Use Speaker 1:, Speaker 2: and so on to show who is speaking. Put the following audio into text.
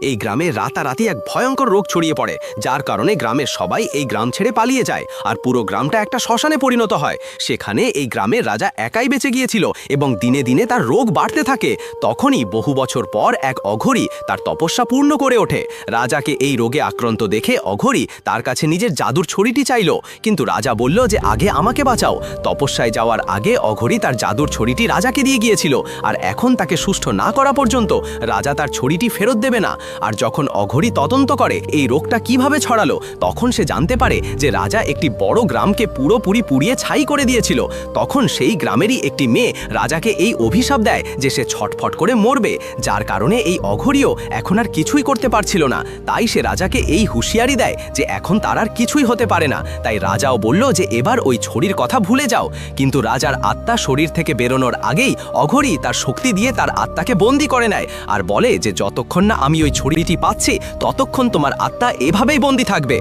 Speaker 1: এই গ্রামে রাতারাতি এক ভয়ঙ্কর রোগ ছড়িয়ে পড়ে, যার কারণে গ্রামের সবাই এই গ্রাম ছেড়ে পালিয়ে যায় আর পুরো গ্রামটা একটা শ্মশানে পরিণত হয়। সেখানে এই গ্রামের রাজা একাই বেঁচে গিয়েছিল এবং দিনে দিনে তার রোগ বাড়তে থাকে। তখনই বহু বছর পর এক অঘরী তার তপস্যা পূর্ণ করে ওঠে। রাজাকে এই রোগে আক্রান্ত দেখে অঘরী তার কাছে নিজের জাদুর ছড়িটি চাইল, কিন্তু রাজা বলল যে আগে আমাকে বাঁচাও। তপস্যায় যাওয়ার আগে অঘরী তার জাদুর ছড়িটি রাজাকে দিয়ে গিয়েছিল, আর এখন তাকে সুস্থ না করা পর্যন্ত রাজা তার ছড়িটি ফেরত দেবে না। আর যখন অঘরী তদন্ত করে এই রোগটা কিভাবে ছড়ালো, তখন সে জানতে পারে যে রাজা একটি বড় গ্রামকে পুরোপুরি পুড়িয়ে ছাই করে দিয়েছিল। তখন সেই গ্রামেরই একটি মেয়ে রাজাকে এই অভিশাপ দেয় যে সে ছটফট করে মরবে, যার কারণে এই অঘরীও এখন আর কিছুই করতে পারছিল না। তাই সে রাজাকে এই হুঁশিয়ারি দেয় যে এখন তার আর কিছুই হতে পারে না। তাই রাজাও বলল যে এবার ওই ছড়ির কথা ভুলে যাও। কিন্তু রাজার আত্মা শরীর থেকে বেরোনোর আগেই অঘরী তার শক্তি দিয়ে তার আত্মাকে বন্দী করে নেয় আর বলে যে যতক্ষণ না আমি ওই ছড়িটি পাচ্ছি ততক্ষণ তোমার আত্মা এভাবেই বন্দী থাকবে।